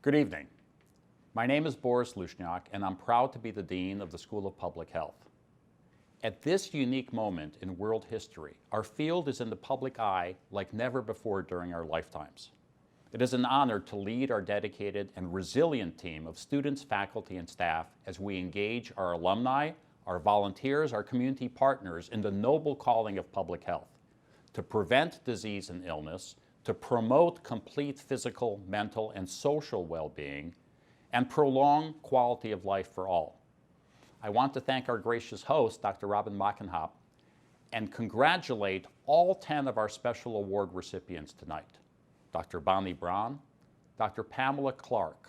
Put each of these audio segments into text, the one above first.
Good evening. My name is Boris Lushniak, and I'm proud to be the Dean of the School of Public Health. At this unique moment in world history, our field is in the public eye like never before during our lifetimes. It is an honor to lead our dedicated and resilient team of students, faculty, and staff as we engage our alumni, our volunteers, our community partners in the noble calling of public health, to prevent disease and illness, to promote complete physical, mental, and social well-being, and prolong quality of life for all. I want to thank our gracious host, Dr. Robin Machenhop, and congratulate all 10 of our special award recipients tonight. Dr. Bonnie Braun, Dr. Pamela Clark,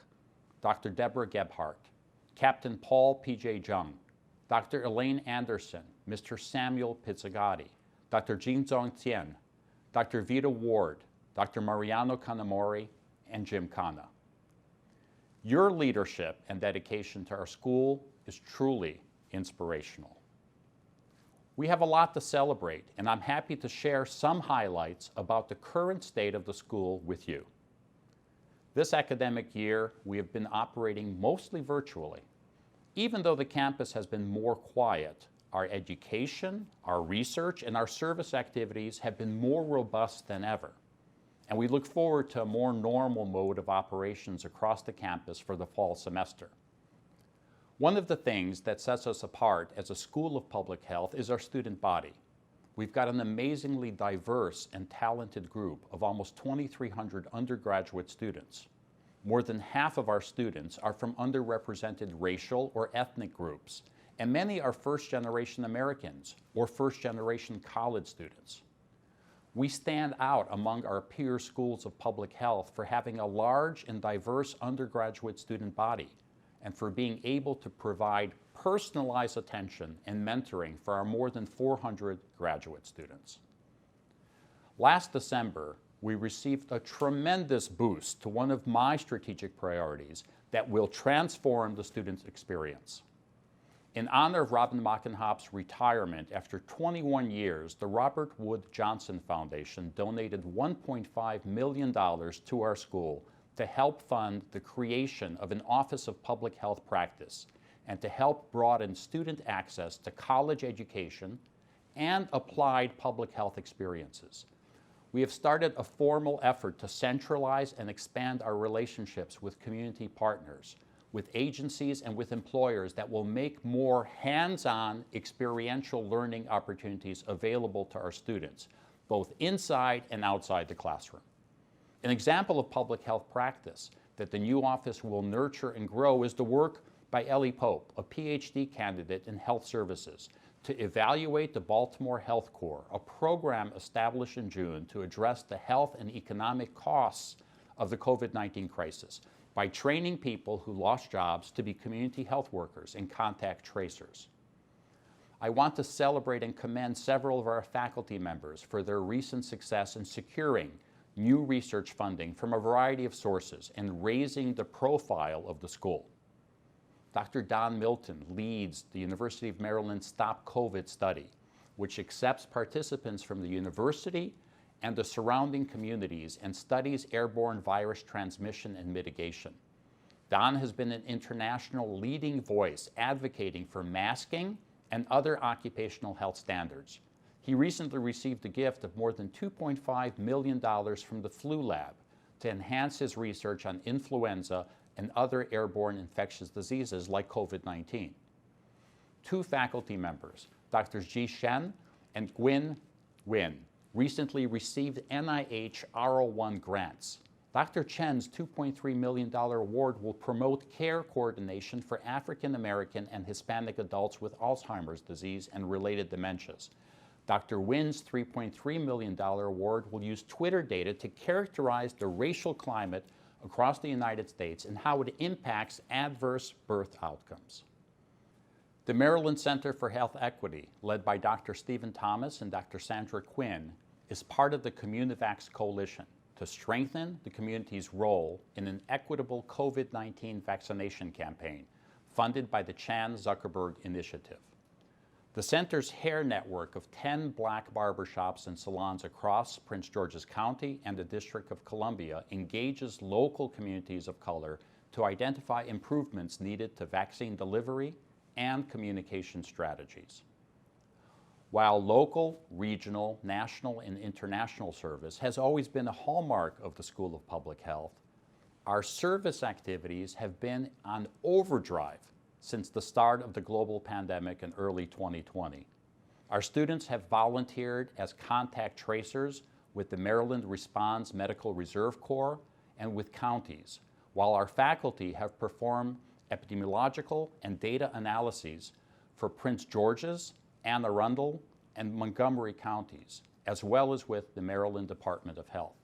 Dr. Deborah Gebhardt, Captain Paul P.J. Jung, Dr. Elaine Anderson, Mr. Samuel Pizzagatti, Dr. Jinzong Tien, Dr. Vita Ward, Dr. Mariano Kanamori, and Jim Kana. Your leadership and dedication to our school is truly inspirational. We have a lot to celebrate, and I'm happy to share some highlights about the current state of the school with you. This academic year, we have been operating mostly virtually. Even though the campus has been more quiet, our education, our research, and our service activities have been more robust than ever. And we look forward to a more normal mode of operations across the campus for the fall semester. One of the things that sets us apart as a School of Public Health is our student body. We've got an amazingly diverse and talented group of almost 2,300 undergraduate students. More than half of our students are from underrepresented racial or ethnic groups, and many are first-generation Americans or first-generation college students. We stand out among our peer schools of public health for having a large and diverse undergraduate student body and for being able to provide personalized attention and mentoring for our more than 400 graduate students. Last December, we received a tremendous boost to one of my strategic priorities that will transform the student's experience. In honor of Robin Machenhop's retirement after 21 years, the Robert Wood Johnson Foundation donated $1.5 million to our school to help fund the creation of an Office of Public Health Practice and to help broaden student access to college education and applied public health experiences. We have started a formal effort to centralize and expand our relationships with community partners, with agencies and with employers that will make more hands-on experiential learning opportunities available to our students, both inside and outside the classroom. An example of public health practice that the new office will nurture and grow is the work by Ellie Pope, a PhD candidate in health services, to evaluate the Baltimore Health Corps, a program established in June to address the health and economic costs of the COVID-19 crisis, by training people who lost jobs to be community health workers and contact tracers. I want to celebrate and commend several of our faculty members for their recent success in securing new research funding from a variety of sources and raising the profile of the school. Dr. Don Milton leads the University of Maryland Stop COVID study, which accepts participants from the university and the surrounding communities and studies airborne virus transmission and mitigation. Don has been an international leading voice advocating for masking and other occupational health standards. He recently received a gift of more than $2.5 million from the Flu Lab to enhance his research on influenza and other airborne infectious diseases like COVID-19. Two faculty members, Drs. Ji Shen and Gwyn Nguyen, recently received NIH R01 grants. Dr. Chen's $2.3 million award will promote care coordination for African American and Hispanic adults with Alzheimer's disease and related dementias. Dr. Nguyen's $3.3 million award will use Twitter data to characterize the racial climate across the United States and how it impacts adverse birth outcomes. The Maryland Center for Health Equity, led by Dr. Stephen Thomas and Dr. Sandra Quinn, is part of the Communivax Coalition to strengthen the community's role in an equitable COVID-19 vaccination campaign funded by the Chan Zuckerberg Initiative. The center's hair network of 10 black barbershops and salons across Prince George's County and the District of Columbia engages local communities of color to identify improvements needed to vaccine delivery and communication strategies. While local, regional, national, and international service has always been a hallmark of the School of Public Health, our service activities have been on overdrive since the start of the global pandemic in early 2020. Our students have volunteered as contact tracers with the Maryland Response Medical Reserve Corps and with counties, while our faculty have performed epidemiological and data analyses for Prince George's, Anne Arundel, and Montgomery counties, as well as with the Maryland Department of Health.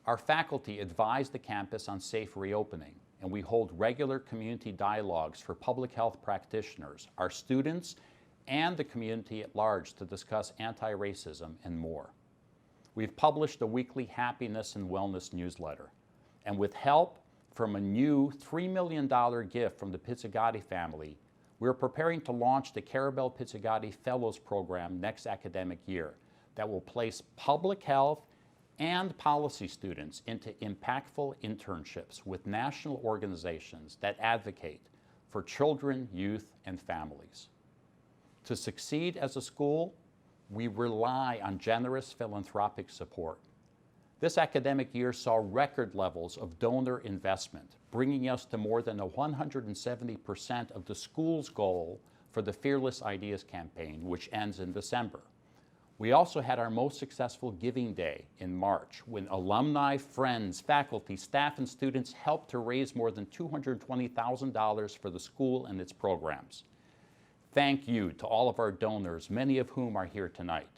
Our faculty advise the campus on safe reopening, and we hold regular community dialogues for public health practitioners, our students, and the community at large to discuss anti-racism and more. We've published a weekly happiness and wellness newsletter, and with help from a new $3 million gift from the Pizzigati family, we're preparing to launch the Carabel Pizzigati Fellows Program next academic year that will place public health and policy students into impactful internships with national organizations that advocate for children, youth, and families. To succeed as a school, we rely on generous philanthropic support. This academic year saw record levels of donor investment, bringing us to more than 170% of the school's goal for the Fearless Ideas campaign, which ends in December. We also had our most successful Giving Day in March, when alumni, friends, faculty, staff, and students helped to raise more than $220,000 for the school and its programs. Thank you to all of our donors, many of whom are here tonight.